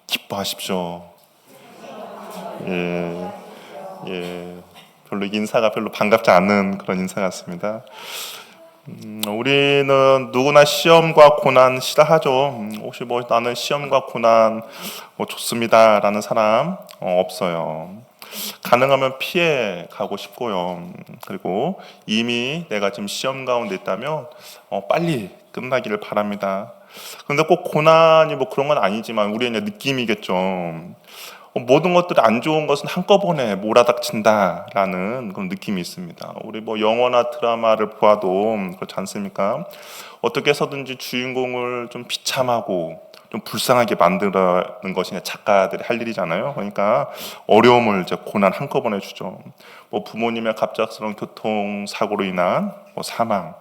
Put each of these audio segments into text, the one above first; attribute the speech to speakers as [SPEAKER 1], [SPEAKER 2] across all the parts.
[SPEAKER 1] 기뻐하십시오. 예, 별로 인사가 별로 반갑지 않은 그런 인사 같습니다. 우리는 누구나 시험과 고난 싫어하죠. 혹시 나는 시험과 고난 좋습니다라는 사람 없어요. 가능하면 피해 가고 싶고요. 그리고 이미 내가 지금 시험 가운데 있다면 빨리 끝나기를 바랍니다. 근데 꼭 고난이 그런 건 아니지만 우리의 느낌이겠죠. 모든 것들이 안 좋은 것은 한꺼번에 몰아닥친다라는 그런 느낌이 있습니다. 우리 영화나 드라마를 보아도 그렇지 않습니까? 어떻게 해서든지 주인공을 좀 비참하고 좀 불쌍하게 만드는 것이 작가들이 할 일이잖아요. 그러니까 어려움을 고난 한꺼번에 주죠. 부모님의 갑작스러운 교통사고로 인한 사망,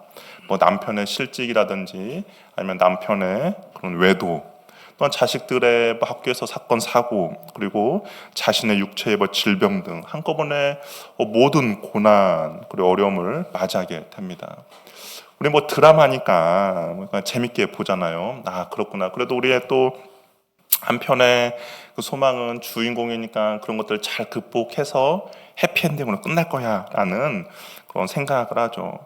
[SPEAKER 1] 남편의 실직이라든지 아니면 남편의 그런 외도, 또한 자식들의 학교에서 사건 사고, 그리고 자신의 육체의 질병 등 한꺼번에 모든 고난 그리고 어려움을 맞이하게 됩니다. 우리 드라마니까 재밌게 보잖아요. 아, 그렇구나. 그래도 우리의 또 한편의 그 소망은 주인공이니까 그런 것들을 잘 극복해서 해피엔딩으로 끝날 거야 라는 그런 생각을 하죠.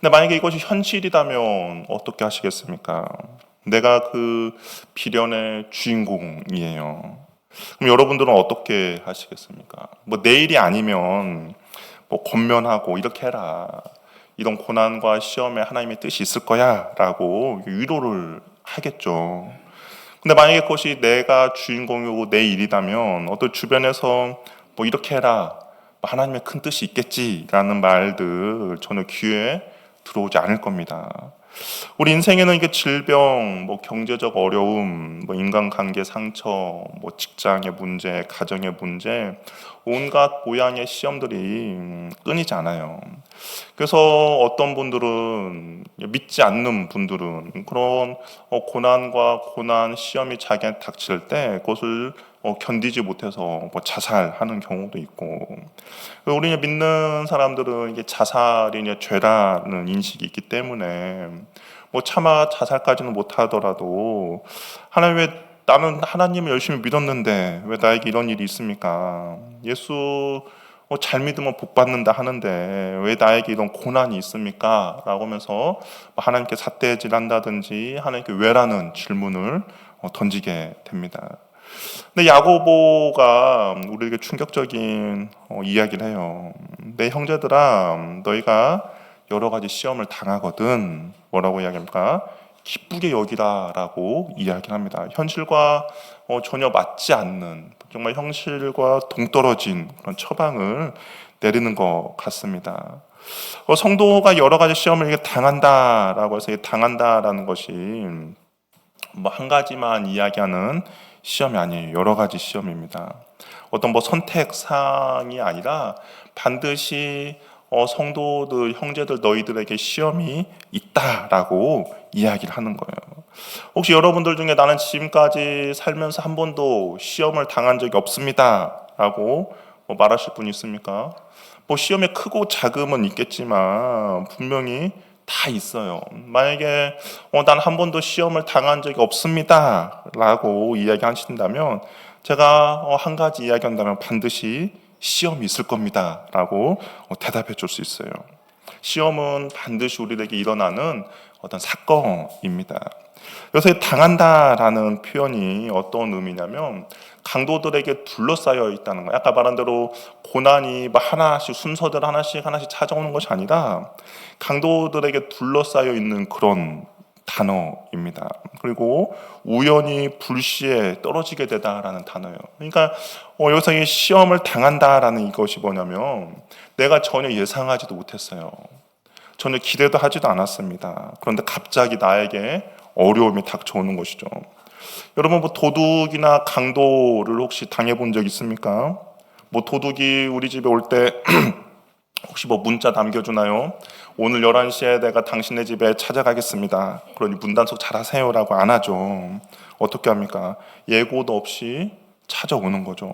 [SPEAKER 1] 근데 만약에 이것이 현실이라면 어떻게 하시겠습니까? 내가 그 비련의 주인공이에요. 그럼 여러분들은 어떻게 하시겠습니까? 내일이 아니면 권면하고 이렇게 해라. 이런 고난과 시험에 하나님의 뜻이 있을 거야 라고 위로를 하겠죠. 근데 만약에 그것이 내가 주인공이고 내 일이라면 어떤 주변에서 이렇게 해라. 하나님의 큰 뜻이 있겠지라는 말들 전혀 귀에 들어오지 않을 겁니다. 우리 인생에는 이게 질병, 경제적 어려움, 인간관계 상처, 직장의 문제, 가정의 문제, 온갖 모양의 시험들이 끊이지 않아요. 그래서 어떤 분들은 믿지 않는 분들은 그런 고난과 고난 시험이 자기한테 닥칠 때 그것을 견디지 못해서 자살하는 경우도 있고, 우리 믿는 사람들은 이게 자살이 죄라는 인식이 있기 때문에 차마 자살까지는 못하더라도 하나님, 왜 나는 하나님을 열심히 믿었는데 왜 나에게 이런 일이 있습니까? 예수 잘 믿으면 복 받는다 하는데 왜 나에게 이런 고난이 있습니까? 라고 하면서 하나님께 삿대질한다든지 하나님께 왜라는 질문을 던지게 됩니다. 근데 야고보가 우리에게 충격적인 이야기를 해요. 내 형제들아, 너희가 여러 가지 시험을 당하거든 뭐라고 이야기합니까? 기쁘게 여기라라고 이야기를 합니다. 현실과 전혀 맞지 않는, 정말 현실과 동떨어진 그런 처방을 내리는 것 같습니다. 성도가 여러 가지 시험을 당한다라고 해서 당한다라는 것이 한 가지만 이야기하는 시험이 아니에요. 여러 가지 시험입니다. 어떤 선택사항이 아니라 반드시 성도들, 형제들, 너희들에게 시험이 있다라고 이야기를 하는 거예요. 혹시 여러분들 중에 나는 지금까지 살면서 한 번도 시험을 당한 적이 없습니다 라고 말하실 분 있습니까? 시험에 크고 작음은 있겠지만 분명히 다 있어요. 만약에 난 한 번도 시험을 당한 적이 없습니다 라고 이야기하신다면 제가 한 가지 이야기한다면 반드시 시험이 있을 겁니다 라고 대답해 줄 수 있어요. 시험은 반드시 우리에게 일어나는 어떤 사건입니다. 여기서 당한다라는 표현이 어떤 의미냐면 강도들에게 둘러싸여 있다는 거예요. 아까 말한 대로 고난이 하나씩 순서대로 하나씩 찾아오는 것이 아니라 강도들에게 둘러싸여 있는 그런 단어입니다. 그리고 우연히 불시에 떨어지게 되다라는 단어예요. 그러니까 여기서 이 시험을 당한다라는 이것이 뭐냐면 내가 전혀 예상하지도 못했어요. 전혀 기대도 하지도 않았습니다. 그런데 갑자기 나에게 어려움이 닥쳐오는 것이죠. 여러분 도둑이나 강도를 혹시 당해본 적 있습니까? 도둑이 우리 집에 올 때 혹시 문자 남겨주나요? 오늘 11시에 내가 당신네 집에 찾아가겠습니다. 그러니 문단속 잘하세요 라고 안 하죠. 어떻게 합니까? 예고도 없이 찾아오는 거죠.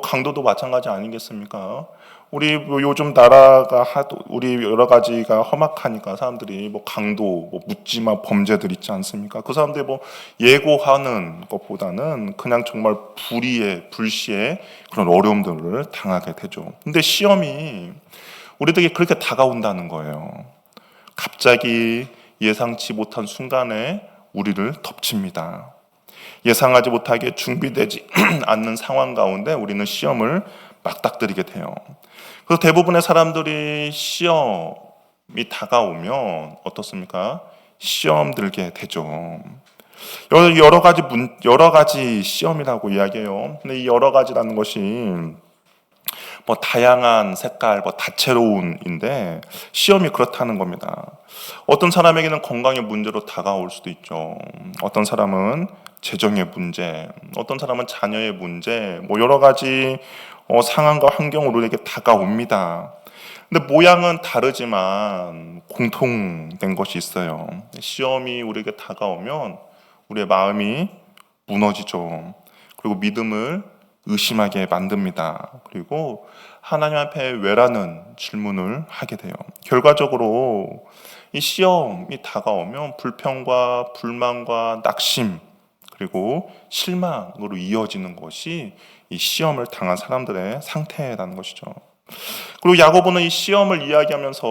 [SPEAKER 1] 강도도 마찬가지 아니겠습니까? 우리 뭐 요즘 나라가 하도 우리 여러 가지가 험악하니까 사람들이 뭐 강도, 뭐 묻지마 범죄들 있지 않습니까? 그 사람들이 뭐 예고하는 것보다는 그냥 정말 불시에 그런 어려움들을 당하게 되죠. 근데 시험이 우리들에게 그렇게 다가온다는 거예요. 갑자기 예상치 못한 순간에 우리를 덮칩니다. 예상하지 못하게 준비되지 않는 상황 가운데 우리는 시험을 맞닥뜨리게 돼요. 그래서 대부분의 사람들이 시험이 다가오면 어떻습니까? 시험 들게 되죠. 여러 가지 시험이라고 이야기해요. 근데 이 여러 가지라는 것이 뭐 다양한 색깔, 뭐 다채로운인데 시험이 그렇다는 겁니다. 어떤 사람에게는 건강의 문제로 다가올 수도 있죠. 어떤 사람은 재정의 문제, 어떤 사람은 자녀의 문제, 뭐 여러 가지 상황과 환경으로 우리에게 다가옵니다. 근데 모양은 다르지만 공통된 것이 있어요. 시험이 우리에게 다가오면 우리의 마음이 무너지죠. 그리고 믿음을 의심하게 만듭니다. 그리고 하나님 앞에 왜라는 질문을 하게 돼요. 결과적으로 이 시험이 다가오면 불평과 불만과 낙심 그리고 실망으로 이어지는 것이 이 시험을 당한 사람들의 상태라는 것이죠. 그리고 야고보는 이 시험을 이야기하면서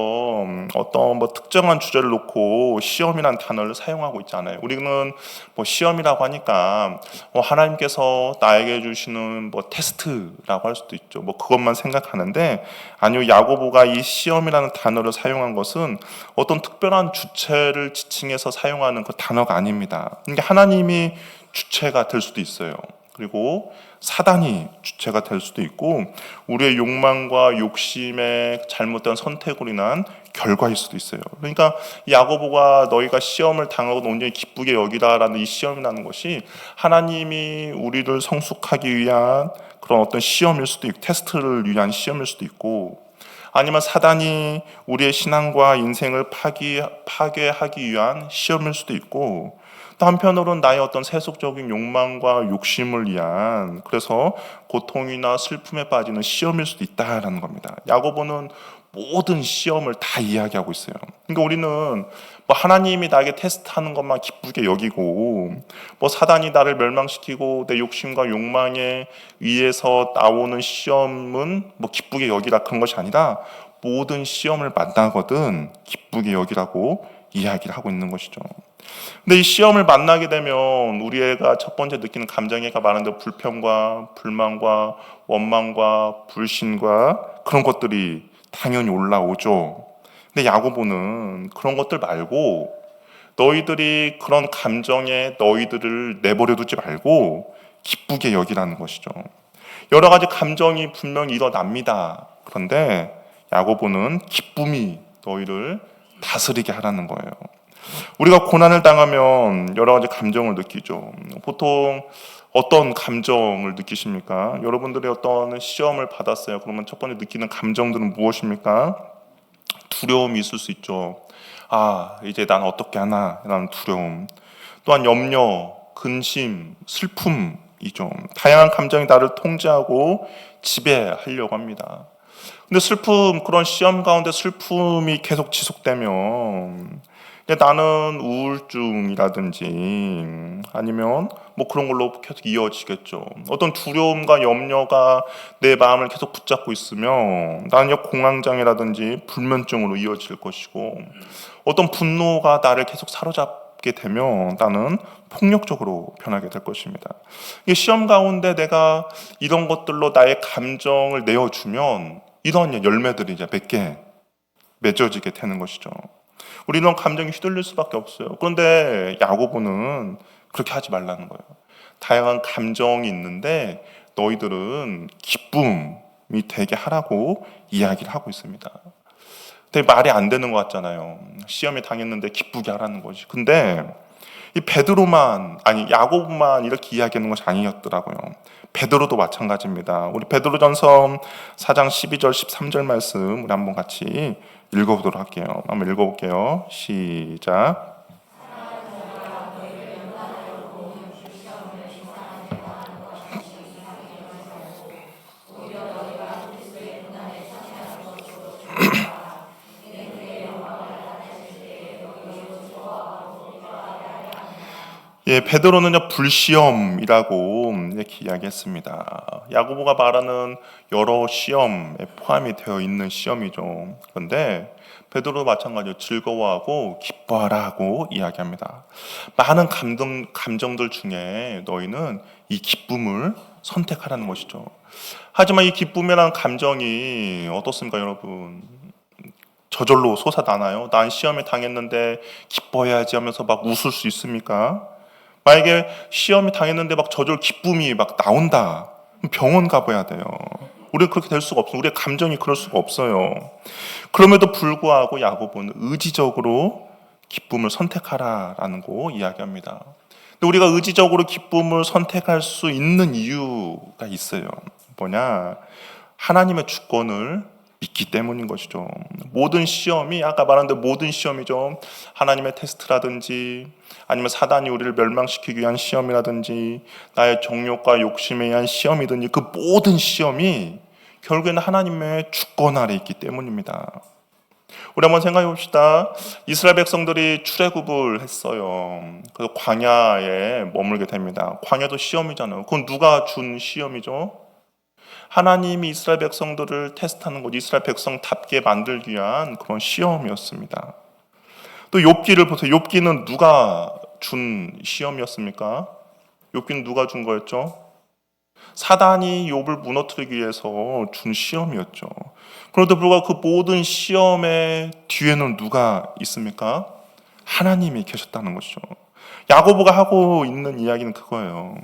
[SPEAKER 1] 어떤 뭐 특정한 주제를 놓고 시험이라는 단어를 사용하고 있지 않아요. 우리는 뭐 시험이라고 하니까 하나님께서 나에게 주시는 뭐 테스트라고 할 수도 있죠. 뭐 그것만 생각하는데 아니요, 야고보가 이 시험이라는 단어를 사용한 것은 어떤 특별한 주체를 지칭해서 사용하는 그 단어가 아닙니다. 그러니까 하나님이 주체가 될 수도 있어요. 그리고 사단이 주체가 될 수도 있고 우리의 욕망과 욕심의 잘못된 선택으로 인한 결과일 수도 있어요. 그러니까 야고보가 너희가 시험을 당하고 온전히 기쁘게 여기라라는 이 시험이라는 것이 하나님이 우리를 성숙하기 위한 그런 어떤 시험일 수도 있고 테스트를 위한 시험일 수도 있고 아니면 사단이 우리의 신앙과 인생을 파괴하기 위한 시험일 수도 있고 또 한편으로는 나의 어떤 세속적인 욕망과 욕심을 위한 그래서 고통이나 슬픔에 빠지는 시험일 수도 있다라는 겁니다. 야고보는 모든 시험을 다 이야기하고 있어요. 그러니까 우리는 뭐 하나님이 나에게 테스트하는 것만 기쁘게 여기고 뭐 사단이 나를 멸망시키고 내 욕심과 욕망에 의해서 나오는 시험은 뭐 기쁘게 여기라 그런 것이 아니라 모든 시험을 만나거든 기쁘게 여기라고 이야기를 하고 있는 것이죠. 근데 이 시험을 만나게 되면 우리가 첫 번째 느끼는 감정이가 많은데 불평과 불만과 원망과 불신과 그런 것들이 당연히 올라오죠. 근데 야고보는 그런 것들 말고 너희들이 그런 감정에 너희들을 내버려 두지 말고 기쁘게 여기라는 것이죠. 여러 가지 감정이 분명히 일어납니다. 그런데 야고보는 기쁨이 너희를 다스리게 하라는 거예요. 우리가 고난을 당하면 여러 가지 감정을 느끼죠. 보통 어떤 감정을 느끼십니까? 여러분들이 어떤 시험을 받았어요. 그러면 첫 번째 느끼는 감정들은 무엇입니까? 두려움이 있을 수 있죠. 아, 이제 난 어떻게 하나? 라는 두려움. 또한 염려, 근심, 슬픔이죠. 다양한 감정이 나를 통제하고 지배하려고 합니다. 근데 그런 시험 가운데 슬픔이 계속 지속되면 나는 우울증이라든지 아니면 뭐 그런 걸로 계속 이어지겠죠. 어떤 두려움과 염려가 내 마음을 계속 붙잡고 있으면 나는 공황장애라든지 불면증으로 이어질 것이고 어떤 분노가 나를 계속 사로잡게 되면 나는 폭력적으로 변하게 될 것입니다. 이게 시험 가운데 내가 이런 것들로 나의 감정을 내어주면 이런 열매들이 이제 맺어지게 되는 것이죠. 우리는 감정이 휘둘릴 수밖에 없어요. 그런데 야고보는 그렇게 하지 말라는 거예요. 다양한 감정이 있는데 너희들은 기쁨이 되게 하라고 이야기를 하고 있습니다. 되게 말이 안 되는 것 같잖아요. 시험에 당했는데 기쁘게 하라는 거지. 근데 이 야고보만 이렇게 이야기하는 것이 아니었더라고요. 베드로도 마찬가지입니다. 우리 베드로전서 4장 12절 13절 말씀 우리 한번 같이 읽어보도록 할게요. 한번 읽어볼게요. 시작. 예, 베드로는요 불시험이라고 이렇게 이야기했습니다. 야고보가 말하는 여러 시험에 포함이 되어 있는 시험이죠. 그런데 베드로도 마찬가지로 즐거워하고 기뻐하라고 이야기합니다. 많은 감정들 중에 너희는 이 기쁨을 선택하라는 것이죠. 하지만 이 기쁨이라는 감정이 어떻습니까, 여러분? 저절로 솟아나나요? 난 시험에 당했는데 기뻐해야지 하면서 막 웃을 수 있습니까? 만약에 시험에 당했는데 막 저절로 기쁨이 막 나온다. 그럼 병원 가봐야 돼요. 우리가 그렇게 될 수가 없어요. 우리의 감정이 그럴 수가 없어요. 그럼에도 불구하고 야고보는 의지적으로 기쁨을 선택하라라는 거 이야기합니다. 근데 우리가 의지적으로 기쁨을 선택할 수 있는 이유가 있어요. 뭐냐? 하나님의 주권을 믿기 때문인 것이죠. 모든 시험이 아까 말한 대로 모든 시험이죠. 하나님의 테스트라든지 아니면 사단이 우리를 멸망시키기 위한 시험이라든지 나의 정욕과 욕심에 의한 시험이든지 그 모든 시험이 결국에는 하나님의 주권 아래 있기 때문입니다. 우리 한번 생각해 봅시다. 이스라엘 백성들이 출애굽을 했어요. 그래서 광야에 머물게 됩니다. 광야도 시험이잖아요. 그건 누가 준 시험이죠? 하나님이 이스라엘 백성들을 테스트하는 것, 이스라엘 백성답게 만들기 위한 그런 시험이었습니다. 또 욥기를 보세요. 욥기는 누가 준 시험이었습니까? 욥기는 누가 준 거였죠? 사단이 욥을 무너뜨리기 위해서 준 시험이었죠. 그런데 불구하고 그 모든 시험의 뒤에는 누가 있습니까? 하나님이 계셨다는 것이죠. 야고보가 하고 있는 이야기는 그거예요.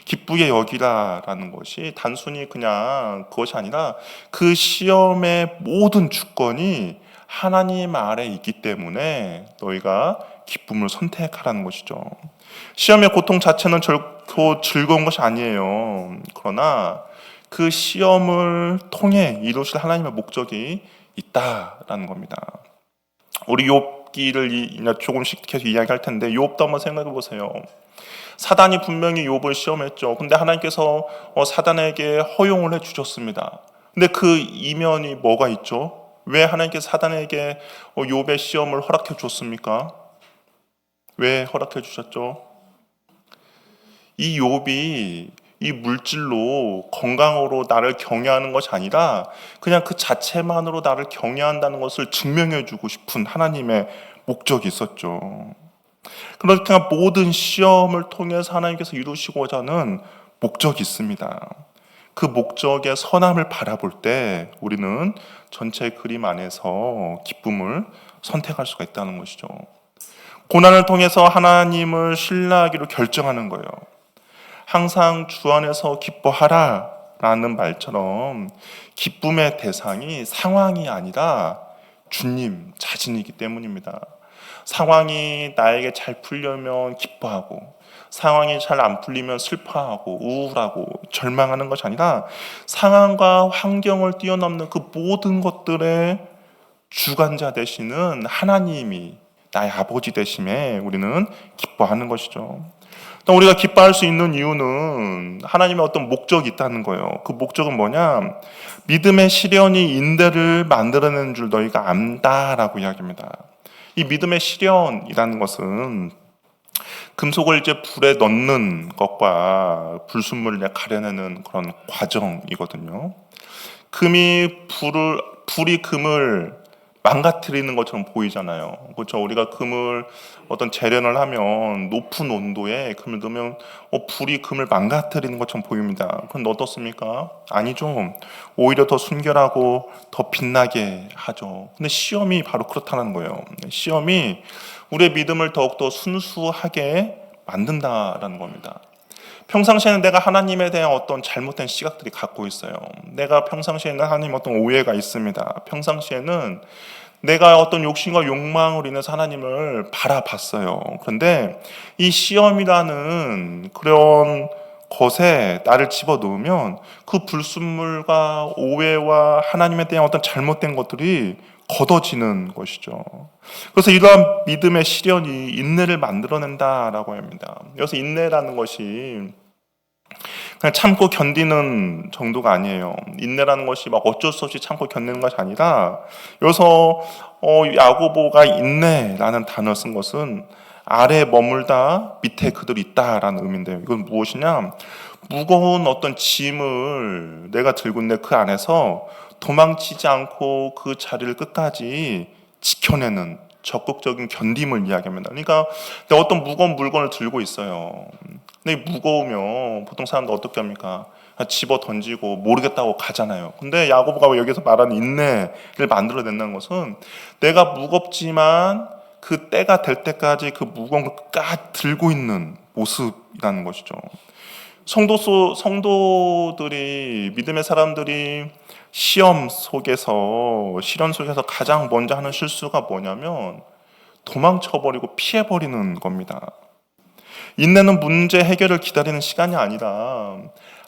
[SPEAKER 1] 기쁘게 여기라라는 것이 단순히 그냥 그것이 아니라 그 시험의 모든 주권이 하나님 아래 있기 때문에 너희가 기쁨을 선택하라는 것이죠. 시험의 고통 자체는 결코 즐거운 것이 아니에요. 그러나 그 시험을 통해 이루실 하나님의 목적이 있다라는 겁니다. 우리 욥기를 조금씩 계속 이야기할 텐데 욥도 한번 생각해 보세요. 사단이 분명히 욥을 시험했죠. 근데 하나님께서 사단에게 허용을 해주셨습니다. 근데 그 이면이 뭐가 있죠? 왜 하나님께서 사단에게 욥의 시험을 허락해 줬습니까? 왜 허락해 주셨죠? 이 욥이 이 물질로 건강으로 나를 경외하는 것이 아니라 그냥 그 자체만으로 나를 경외한다는 것을 증명해 주고 싶은 하나님의 목적이 있었죠. 그러니까 모든 시험을 통해서 하나님께서 이루시고자 하는 목적이 있습니다. 그 목적의 선함을 바라볼 때 우리는 전체 그림 안에서 기쁨을 선택할 수가 있다는 것이죠. 고난을 통해서 하나님을 신뢰하기로 결정하는 거예요. 항상 주 안에서 기뻐하라 라는 말처럼 기쁨의 대상이 상황이 아니라 주님 자신이기 때문입니다. 상황이 나에게 잘 풀려면 기뻐하고 상황이 잘 안 풀리면 슬퍼하고 우울하고 절망하는 것이 아니라 상황과 환경을 뛰어넘는 그 모든 것들의 주관자 되시는 하나님이 나의 아버지 되심에 우리는 기뻐하는 것이죠. 우리가 기뻐할 수 있는 이유는 하나님의 어떤 목적이 있다는 거예요. 그 목적은 뭐냐? 믿음의 시련이 인대를 만들어내는 줄 너희가 안다라고 이야기합니다. 이 믿음의 시련이라는 것은 금속을 이제 불에 넣는 것과 불순물을 가려내는 그런 과정이거든요. 불이 금을 망가뜨리는 것처럼 보이잖아요. 그렇죠? 우리가 금을 어떤 재련을 하면 높은 온도에 금을 넣으면 불이 금을 망가뜨리는 것처럼 보입니다. 그건 어떻습니까? 아니죠. 오히려 더 순결하고 더 빛나게 하죠. 근데 시험이 바로 그렇다는 거예요. 시험이 우리의 믿음을 더욱더 순수하게 만든다라는 겁니다. 평상시에는 내가 하나님에 대한 어떤 잘못된 시각들이 갖고 있어요. 내가 평상시에는 하나님 어떤 오해가 있습니다. 평상시에는 내가 어떤 욕심과 욕망으로 인해서 하나님을 바라봤어요. 그런데 이 시험이라는 그런 것에 나를 집어넣으면 그 불순물과 오해와 하나님에 대한 어떤 잘못된 것들이 걷어지는 것이죠. 그래서 이러한 믿음의 시련이 인내를 만들어낸다라고 합니다. 여기서 인내라는 것이 그냥 참고 견디는 정도가 아니에요. 인내라는 것이 막 어쩔 수 없이 참고 견디는 것이 아니라 여기서 야고보가 인내라는 단어를 쓴 것은 아래에 머물다 밑에 그들이 있다라는 의미인데요. 이건 무엇이냐? 무거운 어떤 짐을 내가 들고 있는데 그 안에서 도망치지 않고 그 자리를 끝까지 지켜내는 적극적인 견딤을 이야기합니다. 그러니까 내가 어떤 무거운 물건을 들고 있어요. 근데 무거우면 보통 사람들 어떻게 합니까? 집어 던지고 모르겠다고 가잖아요. 근데 야고보가 여기서 말하는 인내를 만들어낸다는 것은 내가 무겁지만 그 때가 될 때까지 그 무거운 걸 끝까지 들고 있는 모습이라는 것이죠. 성도들이, 믿음의 사람들이 시련 속에서 가장 먼저 하는 실수가 뭐냐면 도망쳐버리고 피해버리는 겁니다. 인내는 문제 해결을 기다리는 시간이 아니라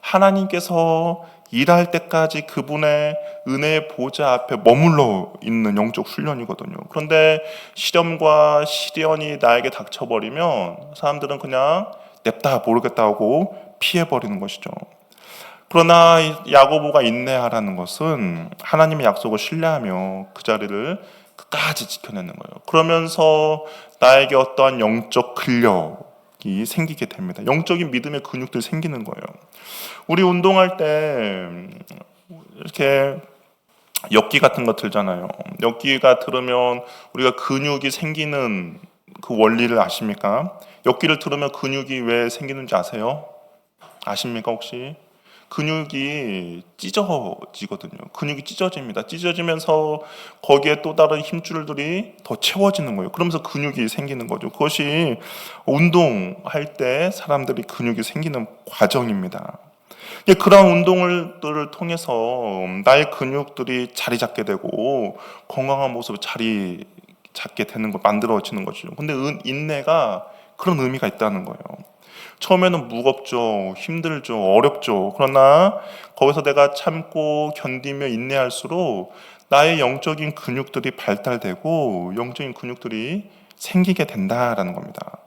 [SPEAKER 1] 하나님께서 일할 때까지 그분의 은혜의 보좌 앞에 머물러 있는 영적 훈련이거든요. 그런데 시련과 시련이 나에게 닥쳐버리면 사람들은 그냥 냅다 모르겠다 하고 피해버리는 것이죠. 그러나 야고보가 인내하라는 것은 하나님의 약속을 신뢰하며 그 자리를 끝까지 지켜내는 거예요. 그러면서 나에게 어떠한 영적 근력이 생기게 됩니다. 영적인 믿음의 근육들이 생기는 거예요. 우리 운동할 때 이렇게 역기 같은 거 들잖아요. 역기가 들으면 우리가 근육이 생기는 그 원리를 아십니까? 역기를 들으면 근육이 왜 생기는지 아세요? 아십니까 혹시? 근육이 찢어지거든요. 근육이 찢어집니다. 찢어지면서 거기에 또 다른 힘줄들이 더 채워지는 거예요. 그러면서 근육이 생기는 거죠. 그것이 운동할 때 사람들이 근육이 생기는 과정입니다. 그런 운동들을 통해서 나의 근육들이 자리 잡게 되고 건강한 모습을 자리 잡게 되는 걸 만들어지는 거죠. 근데 인내가 그런 의미가 있다는 거예요. 처음에는 무겁죠, 힘들죠, 어렵죠. 그러나 거기서 내가 참고 견디며 인내할수록 나의 영적인 근육들이 발달되고 영적인 근육들이 생기게 된다라는 겁니다.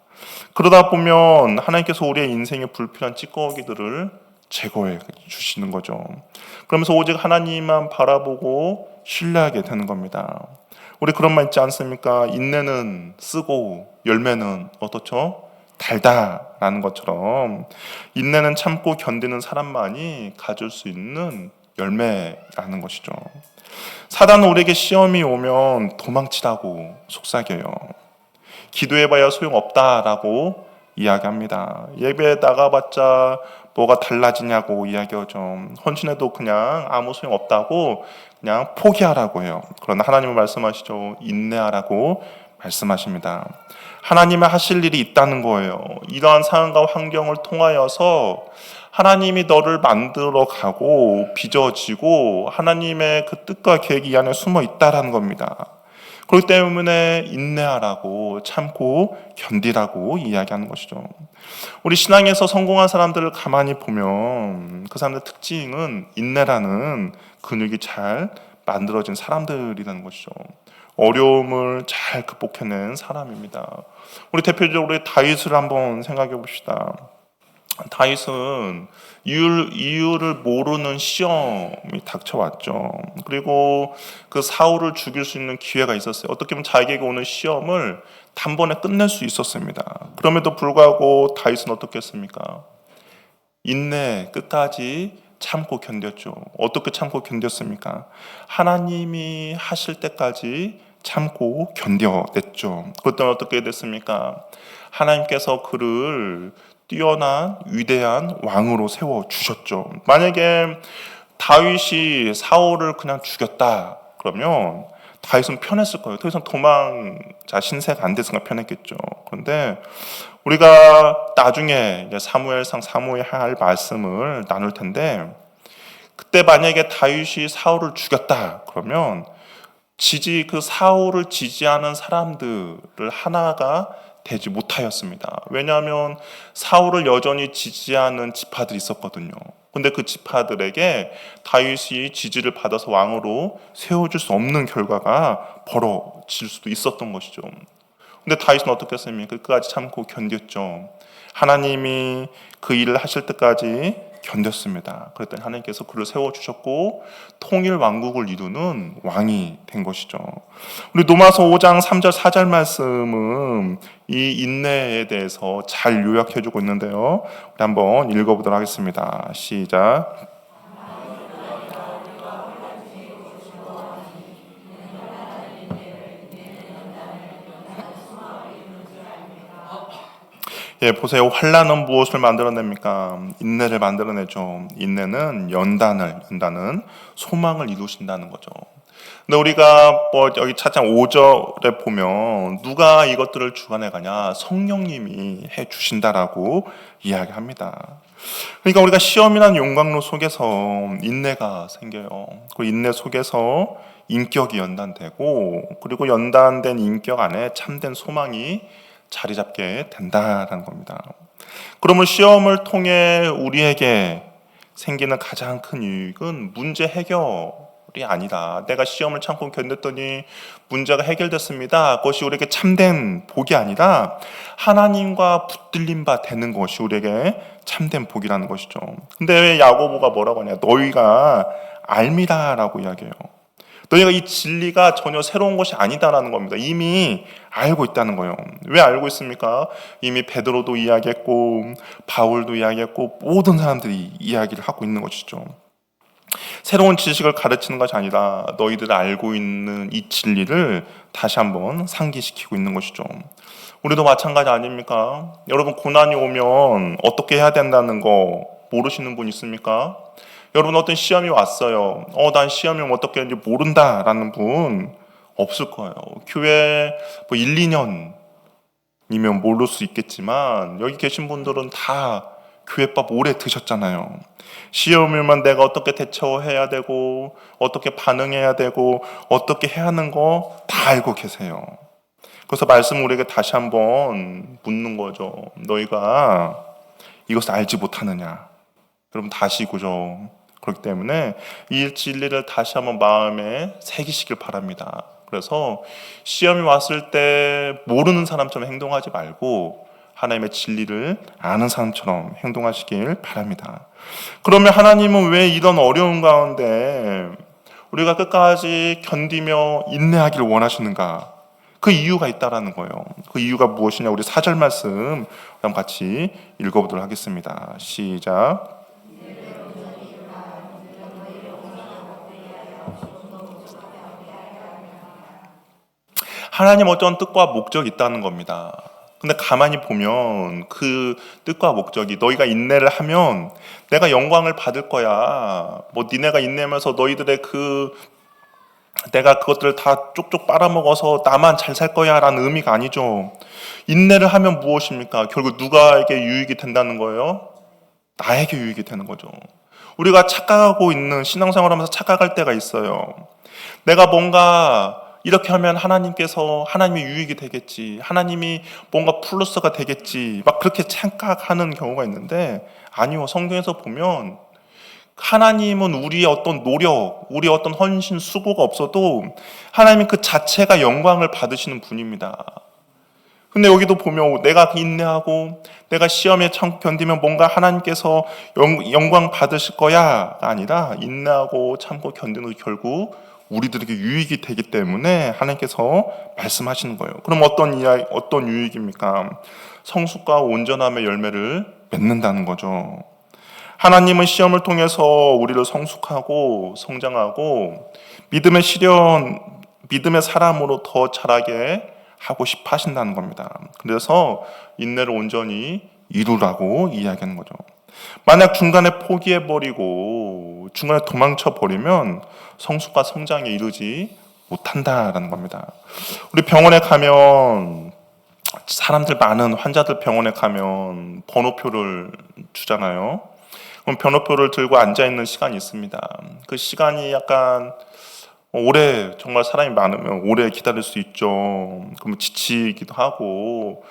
[SPEAKER 1] 그러다 보면 하나님께서 우리의 인생에 불필요한 찌꺼기들을 제거해 주시는 거죠. 그러면서 오직 하나님만 바라보고 신뢰하게 되는 겁니다. 우리 그런 말 있지 않습니까? 인내는 쓰고 열매는 어떻죠? 달다라는 것처럼 인내는 참고 견디는 사람만이 가질 수 있는 열매라는 것이죠. 사단은 우리에게 시험이 오면 도망치라고 속삭여요. 기도해봐야 소용없다라고 이야기합니다. 예배에 나가봤자 뭐가 달라지냐고 이야기하죠. 헌신해도 그냥 아무 소용없다고 그냥 포기하라고 해요. 그러나 하나님은 말씀하시죠. 인내하라고 말씀하십니다. 하나님의 하실 일이 있다는 거예요. 이러한 상황과 환경을 통하여서 하나님이 너를 만들어 가고 빚어지고 하나님의 그 뜻과 계획이 이 안에 숨어 있다라는 겁니다. 그렇기 때문에 인내하라고 참고 견디라고 이야기하는 것이죠. 우리 신앙에서 성공한 사람들을 가만히 보면 그 사람들의 특징은 인내라는 근육이 잘 만들어진 사람들이라는 것이죠. 어려움을 잘 극복해낸 사람입니다. 우리 대표적으로 다윗을 한번 생각해 봅시다. 다윗은 이유를 모르는 시험이 닥쳐왔죠. 그리고 그 사울을 죽일 수 있는 기회가 있었어요. 어떻게 보면 자기에게 오는 시험을 단번에 끝낼 수 있었습니다. 그럼에도 불구하고 다윗은 어떻게 했습니까? 인내 끝까지 참고 견뎠죠. 어떻게 참고 견뎠습니까? 하나님이 하실 때까지 참고 견뎌냈죠. 그때는 어떻게 됐습니까? 하나님께서 그를 뛰어난 위대한 왕으로 세워주셨죠. 만약에 다윗이 사울을 그냥 죽였다 그러면 다윗은 편했을 거예요. 더 이상 도망자 신세가 안 됐으니까 편했겠죠. 그런데 우리가 나중에 사무엘상 사무엘 할 말씀을 나눌 텐데 그때 만약에 다윗이 사울을 죽였다 그러면 그 사울을 지지하는 사람들을 하나가 되지 못하였습니다. 왜냐하면 사울을 여전히 지지하는 지파들이 있었거든요. 근데 그 지파들에게 다윗이 지지를 받아서 왕으로 세워줄 수 없는 결과가 벌어질 수도 있었던 것이죠. 근데 다윗은 어떻게 했습니까? 끝까지 참고 견뎠죠. 하나님이 그 일을 하실 때까지 견뎠습니다. 그랬더니 하나님께서 그를 세워주셨고 통일 왕국을 이루는 왕이 된 것이죠. 우리 로마서 5장 3절 4절 말씀은 이 인내에 대해서 잘 요약해주고 있는데요. 우리 한번 읽어보도록 하겠습니다. 시작. 예, 보세요. 환난은 무엇을 만들어냅니까? 인내를 만들어내죠. 인내는 연단은 소망을 이루신다는 거죠. 근데 우리가 여기 차장 5절에 보면 누가 이것들을 주관해 가냐? 성령님이 해 주신다라고 이야기합니다. 그러니까 우리가 시험이라는 용광로 속에서 인내가 생겨요. 그 인내 속에서 인격이 연단되고, 그리고 연단된 인격 안에 참된 소망이 자리 잡게 된다는 겁니다. 그러면 시험을 통해 우리에게 생기는 가장 큰 유익은 문제 해결이 아니다. 내가 시험을 참고 견뎠더니 문제가 해결됐습니다. 그것이 우리에게 참된 복이 아니라 하나님과 붙들림 바 되는 것이 우리에게 참된 복이라는 것이죠. 근데 왜 야고보가 뭐라고 하냐? 너희가 알미다라고 이야기해요. 너희가 이 진리가 전혀 새로운 것이 아니다라는 겁니다. 이미 알고 있다는 거예요. 왜 알고 있습니까? 이미 베드로도 이야기했고 바울도 이야기했고 모든 사람들이 이야기를 하고 있는 것이죠. 새로운 지식을 가르치는 것이 아니라 너희들 알고 있는 이 진리를 다시 한번 상기시키고 있는 것이죠. 우리도 마찬가지 아닙니까? 여러분, 고난이 오면 어떻게 해야 된다는 거 모르시는 분 있습니까? 여러분, 어떤 시험이 왔어요. 난 시험이 어떻게 하는지 모른다라는 분 없을 거예요. 교회 1, 2년이면 모를 수 있겠지만 여기 계신 분들은 다 교회밥 오래 드셨잖아요. 시험이면 내가 어떻게 대처해야 되고 어떻게 반응해야 되고 어떻게 해야 하는 거 다 알고 계세요. 그래서 말씀 우리에게 다시 한번 묻는 거죠. 너희가 이것을 알지 못하느냐? 여러분, 다시고죠. 그렇기 때문에 이 진리를 다시 한번 마음에 새기시길 바랍니다. 그래서 시험이 왔을 때 모르는 사람처럼 행동하지 말고 하나님의 진리를 아는 사람처럼 행동하시길 바랍니다. 그러면 하나님은 왜 이런 어려운 가운데 우리가 끝까지 견디며 인내하기를 원하시는가? 그 이유가 있다라는 거예요. 그 이유가 무엇이냐? 우리 4절 말씀 한번 같이 읽어보도록 하겠습니다. 시작. 하나님 어떤 뜻과 목적이 있다는 겁니다. 근데 가만히 보면 그 뜻과 목적이 너희가 인내를 하면 내가 영광을 받을 거야. 니네가 인내하면서 너희들의 내가 그것들을 다 쪽쪽 빨아먹어서 나만 잘 살 거야 라는 의미가 아니죠. 인내를 하면 무엇입니까? 결국 누가에게 유익이 된다는 거예요? 나에게 유익이 되는 거죠. 우리가 착각하고 있는 신앙생활 하면서 착각할 때가 있어요. 내가 뭔가 이렇게 하면 하나님이 유익이 되겠지. 하나님이 뭔가 플러스가 되겠지. 막 그렇게 착각하는 경우가 있는데 아니요. 성경에서 보면 하나님은 우리의 어떤 노력, 우리의 어떤 헌신, 수고가 없어도 하나님은 그 자체가 영광을 받으시는 분입니다. 근데 여기도 보면 내가 인내하고 내가 시험에 참고 견디면 뭔가 하나님께서 영광 받으실 거야가 아니라 인내하고 참고 견디는 결국 우리들에게 유익이 되기 때문에 하나님께서 말씀하시는 거예요. 그럼 어떤 유익입니까? 성숙과 온전함의 열매를 맺는다는 거죠. 하나님은 시험을 통해서 우리를 성숙하고 성장하고 믿음의 사람으로 더 자라게 하고 싶어 하신다는 겁니다. 그래서 인내를 온전히 이루라고 이야기하는 거죠. 만약 중간에 포기해버리고 중간에 도망쳐버리면 성숙과 성장에 이르지 못한다라는 겁니다. 우리 병원에 가면 사람들 많은 환자들 병원에 가면 번호표를 주잖아요. 그럼 번호표를 들고 앉아있는 시간이 있습니다. 그 시간이 약간 정말 사람이 많으면 오래 기다릴 수 있죠. 그러면 지치기도 하고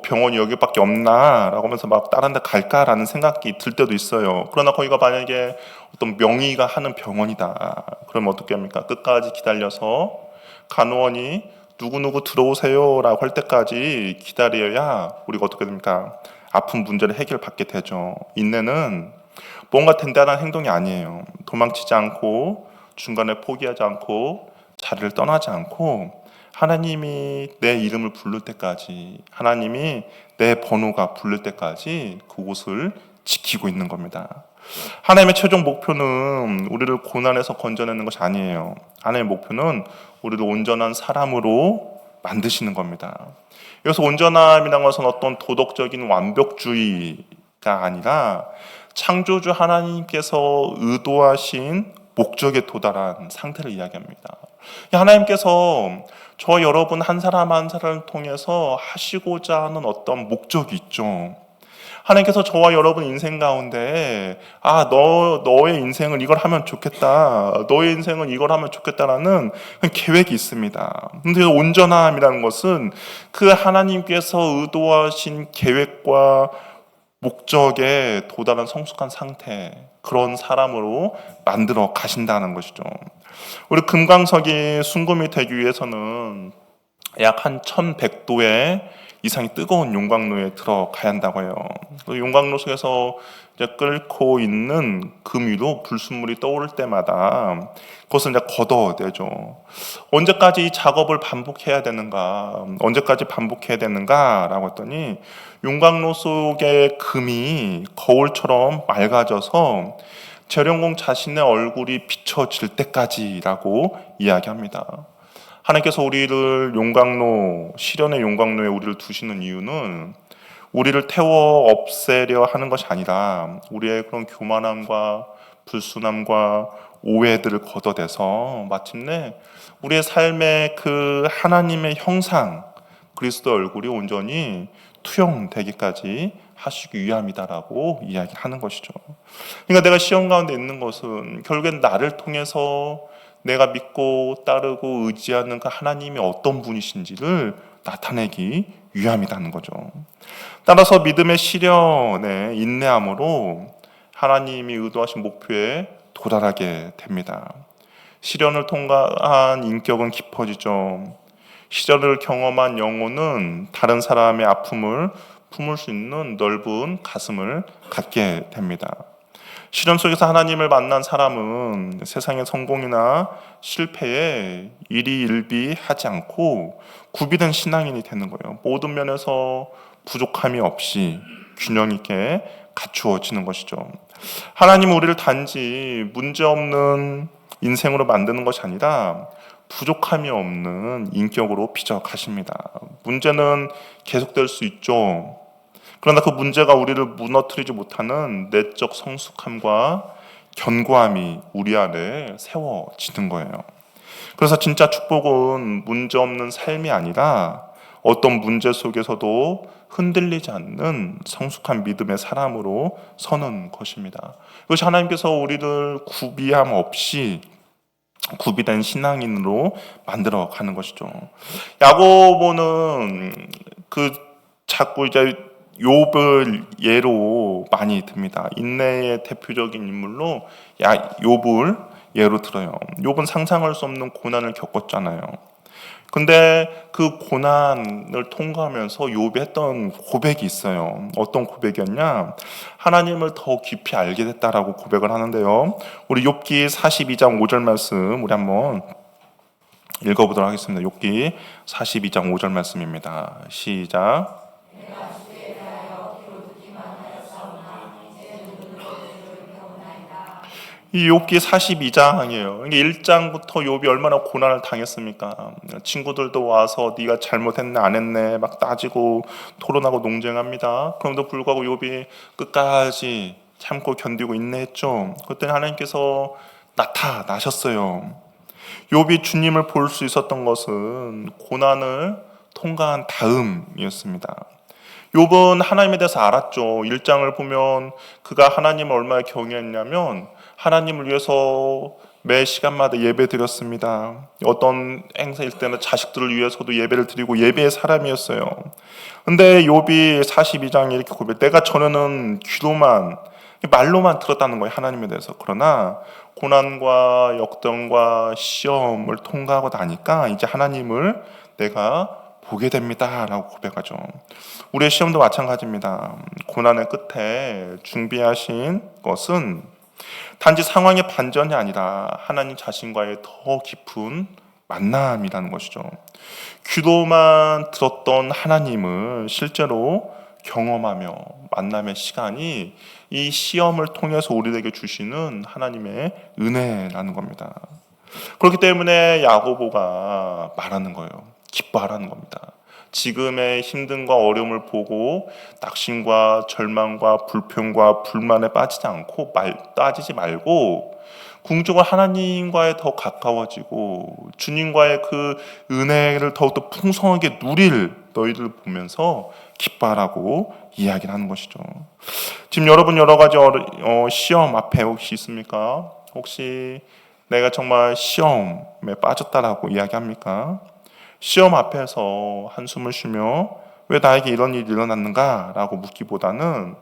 [SPEAKER 1] 병원이 여기밖에 없나? 라고 하면서 막 다른 데 갈까라는 생각이 들 때도 있어요. 그러나 거기가 만약에 어떤 명의가 하는 병원이다. 그러면 어떻게 합니까? 끝까지 기다려서 간호원이 누구누구 들어오세요 라고 할 때까지 기다려야 우리가 어떻게 됩니까? 아픈 문제를 해결받게 되죠. 인내는 뭔가 된다는 행동이 아니에요. 도망치지 않고 중간에 포기하지 않고 자리를 떠나지 않고 하나님이 내 이름을 부를 때까지, 하나님이 내 번호가 부를 때까지 그곳을 지키고 있는 겁니다. 하나님의 최종 목표는 우리를 고난에서 건져내는 것이 아니에요. 하나님의 목표는 우리를 온전한 사람으로 만드시는 겁니다. 여기서 온전함이라는 것은 어떤 도덕적인 완벽주의가 아니라 창조주 하나님께서 의도하신 목적에 도달한 상태를 이야기합니다. 하나님께서 저 여러분 한 사람 한 사람을 통해서 하시고자 하는 어떤 목적이 있죠. 하나님께서 저와 여러분 인생 가운데 너의 인생은 이걸 하면 좋겠다, 너의 인생은 이걸 하면 좋겠다라는 계획이 있습니다. 근데 온전함이라는 것은 그 하나님께서 의도하신 계획과 목적에 도달한 성숙한 상태, 그런 사람으로 만들어 가신다는 것이죠. 우리 금강석이 순금이 되기 위해서는 약 한 1100도의 이상이 뜨거운 용광로에 들어가야 한다고 해요. 용광로 속에서 이제 끓고 있는 금 위로 불순물이 떠오를 때마다 그것을 이제 걷어내죠. 언제까지 이 작업을 반복해야 되는가? 언제까지 반복해야 되는가라고 했더니 용광로 속의 금이 거울처럼 맑아져서 재련공 자신의 얼굴이 비춰질 때까지라고 이야기합니다. 하나님께서 우리를 용광로, 시련의 용광로에 우리를 두시는 이유는 우리를 태워 없애려 하는 것이 아니라 우리의 그런 교만함과 불순함과 오해들을 걷어내서 마침내 우리의 삶의 그 하나님의 형상, 그리스도의 얼굴이 온전히 투영되기까지 하시기 위함이다라고 이야기하는 것이죠. 그러니까 내가 시험 가운데 있는 것은 결국엔 나를 통해서 내가 믿고 따르고 의지하는 그 하나님이 어떤 분이신지를 나타내기 위함이라는 거죠. 따라서 믿음의 시련에 인내함으로 하나님이 의도하신 목표에 도달하게 됩니다. 시련을 통과한 인격은 깊어지죠. 시련을 경험한 영혼은 다른 사람의 아픔을 품을 수 있는 넓은 가슴을 갖게 됩니다. 시련 속에서 하나님을 만난 사람은 세상의 성공이나 실패에 일희일비하지 않고 구비된 신앙인이 되는 거예요. 모든 면에서 부족함이 없이 균형 있게 갖추어지는 것이죠. 하나님은 우리를 단지 문제없는 인생으로 만드는 것이 아니라 부족함이 없는 인격으로 빚어가십니다. 문제는 계속될 수 있죠. 그러나 그 문제가 우리를 무너뜨리지 못하는 내적 성숙함과 견고함이 우리 안에 세워지는 거예요. 그래서 진짜 축복은 문제 없는 삶이 아니라 어떤 문제 속에서도 흔들리지 않는 성숙한 믿음의 사람으로 서는 것입니다. 이것이 하나님께서 우리를 구비함 없이 구비된 신앙인으로 만들어 가는 것이죠. 야고보는 자꾸 이제 욥을 예로 많이 듭니다. 인내의 대표적인 인물로 욥을 예로 들어요. 욥은 상상할 수 없는 고난을 겪었잖아요. 근데 그 고난을 통과하면서 욥이 했던 고백이 있어요. 어떤 고백이었냐? 하나님을 더 깊이 알게 됐다라고 고백을 하는데요. 우리 욥기 42장 5절 말씀 우리 한번 읽어보도록 하겠습니다. 욥기 42장 5절 말씀입니다. 시작. 이 욥기 42장이에요. 1장부터 욥이 얼마나 고난을 당했습니까? 친구들도 와서 네가 잘못했네 안 했네 막 따지고 토론하고 논쟁합니다. 그럼에도 불구하고 욥이 끝까지 참고 견디고 인내했죠. 그때 하나님께서 나타나셨어요. 욥이 주님을 볼 수 있었던 것은 고난을 통과한 다음이었습니다. 욥은 하나님에 대해서 알았죠. 1장을 보면 그가 하나님을 얼마나 경외했냐면 하나님을 위해서 매 시간마다 예배 드렸습니다. 어떤 행사일 때는 자식들을 위해서도 예배를 드리고 예배의 사람이었어요. 근데 욥이 42장에 이렇게 고백, 내가 전에는 귀로만 말로만 들었다는 거예요. 하나님에 대해서. 그러나 고난과 역경과 시험을 통과하고 나니까 이제 하나님을 내가 보게 됩니다라고 고백하죠. 우리의 시험도 마찬가지입니다. 고난의 끝에 준비하신 것은 단지 상황의 반전이 아니라 하나님 자신과의 더 깊은 만남이라는 것이죠. 귀로만 들었던 하나님을 실제로 경험하며 만남의 시간이 이 시험을 통해서 우리에게 주시는 하나님의 은혜라는 겁니다. 그렇기 때문에 야고보가 말하는 거예요. 기뻐하라는 겁니다. 지금의 힘듦과 어려움을 보고 낙심과 절망과 불평과 불만에 빠지지 말고 궁극적으로 하나님과의 더 가까워지고 주님과의 그 은혜를 더욱더 풍성하게 누릴 너희들 보면서 기뻐하라고 이야기를 하는 것이죠. 지금 여러분 여러 가지 시험 앞에 혹시 있습니까? 혹시 내가 정말 시험에 빠졌다라고 이야기합니까? 시험 앞에서 한숨을 쉬며 왜 나에게 이런 일이 일어났는가? 라고 묻기보다는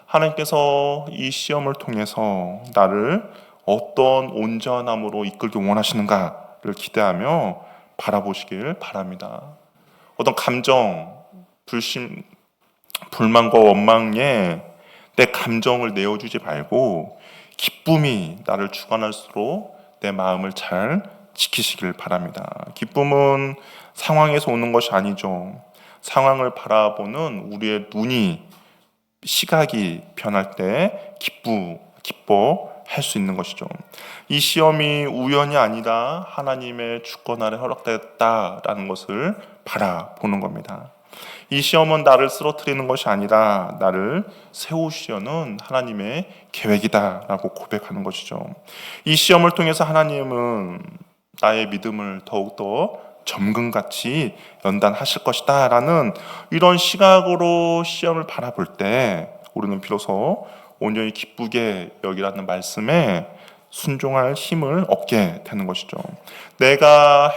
[SPEAKER 1] 하나님께서 이 시험을 통해서 나를 어떤 온전함으로 이끌기 원하시는가를 기대하며 바라보시길 바랍니다. 어떤 감정, 불만과 원망에 내 감정을 내어주지 말고 기쁨이 나를 주관할수록 내 마음을 잘 지키시길 바랍니다. 기쁨은 상황에서 오는 것이 아니죠. 상황을 바라보는 우리의 시각이 변할 때 기뻐할 수 있는 것이죠. 이 시험이 우연이 아니라 하나님의 주권 아래 허락됐다라는 것을 바라보는 겁니다. 이 시험은 나를 쓰러뜨리는 것이 아니라 나를 세우시려는 하나님의 계획이다라고 고백하는 것이죠. 이 시험을 통해서 하나님은 나의 믿음을 더욱더 점금같이 연단하실 것이다 라는 이런 시각으로 시험을 바라볼 때 우리는 비로소 온전히 기쁘게 여기라는 말씀에 순종할 힘을 얻게 되는 것이죠. 내가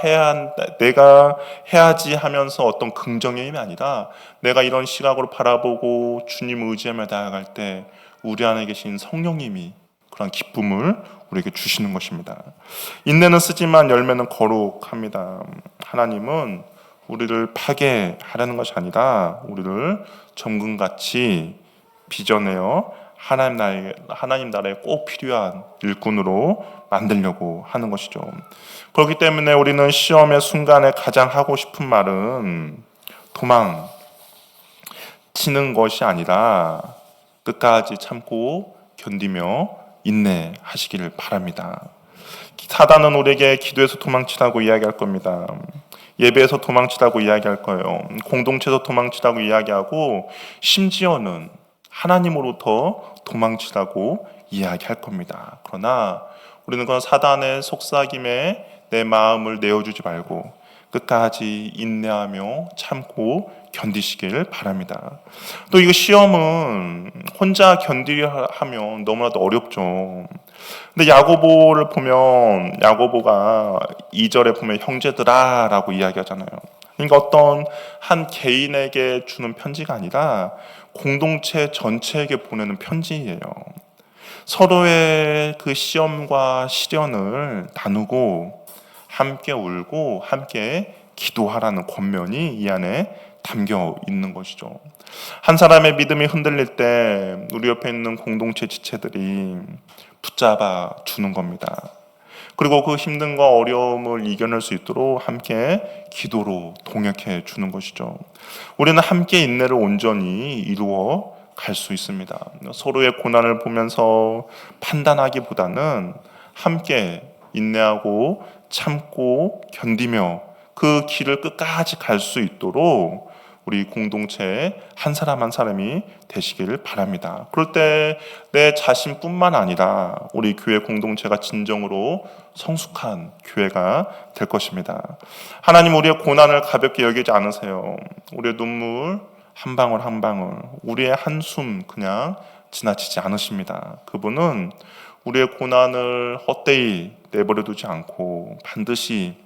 [SPEAKER 1] 해야지 하면서 어떤 긍정의 힘이 아니라 내가 이런 시각으로 바라보고 주님 의지하며 나아갈 때 우리 안에 계신 성령님이 그런 기쁨을 우리에게 주시는 것입니다. 인내는 쓰지만 열매는 거룩합니다. 하나님은 우리를 파괴하려는 것이 아니라 우리를 정금같이 빚어내어 하나님 나라에 꼭 필요한 일꾼으로 만들려고 하는 것이죠. 그렇기 때문에 우리는 시험의 순간에 가장 하고 싶은 말은 도망치는 것이 아니라 끝까지 참고 견디며 인내하시기를 바랍니다. 사단은 우리에게 기도에서 도망치라고 이야기할 겁니다. 예배에서 도망치라고 이야기할 거예요. 공동체에서 도망치라고 이야기하고 심지어는 하나님으로부터 도망치라고 이야기할 겁니다. 그러나 우리는 그런 사단의 속삭임에 내 마음을 내어주지 말고 끝까지 인내하며 참고 견디시길 바랍니다. 또 이거 시험은 혼자 견디하면 너무나도 어렵죠. 근데 야고보를 보면 야고보가 2절에 보면 형제들아 라고 이야기하잖아요. 그러니까 어떤 한 개인에게 주는 편지가 아니라 공동체 전체에게 보내는 편지예요. 서로의 그 시험과 시련을 나누고 함께 울고 함께 기도하라는 권면이 이 안에 담겨 있는 것이죠. 한 사람의 믿음이 흔들릴 때 우리 옆에 있는 공동체 지체들이 붙잡아 주는 겁니다. 그리고 그 힘듦과 어려움을 이겨낼 수 있도록 함께 기도로 동역해 주는 것이죠. 우리는 함께 인내를 온전히 이루어 갈 수 있습니다. 서로의 고난을 보면서 판단하기보다는 함께 인내하고 참고 견디며 그 길을 끝까지 갈 수 있도록 우리 공동체의 한 사람 한 사람이 되시기를 바랍니다. 그럴 때 내 자신뿐만 아니라 우리 교회 공동체가 진정으로 성숙한 교회가 될 것입니다. 하나님 우리의 고난을 가볍게 여기지 않으세요. 우리의 눈물 한 방울 한 방울, 우리의 한숨 그냥 지나치지 않으십니다. 그분은 우리의 고난을 헛되이 내버려 두지 않고 반드시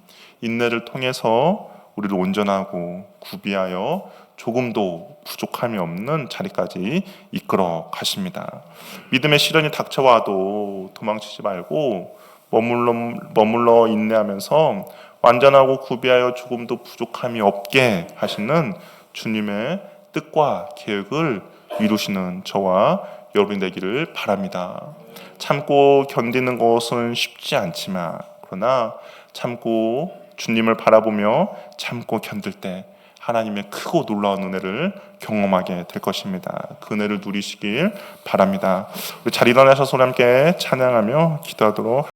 [SPEAKER 1] 인내를 통해서 우리를 온전하고 구비하여 조금도 부족함이 없는 자리까지 이끌어 가십니다. 믿음의 시련이 닥쳐와도 도망치지 말고 머물러 인내하면서 완전하고 구비하여 조금도 부족함이 없게 하시는 주님의 뜻과 계획을 이루시는 저와 여러분이 되기를 바랍니다. 참고 견디는 것은 쉽지 않지만 그러나 참고 주님을 바라보며 참고 견딜 때 하나님의 크고 놀라운 은혜를 경험하게 될 것입니다. 그 은혜를 누리시길 바랍니다. 우리 잘 일어나셔서 우리 함께 찬양하며 기도하도록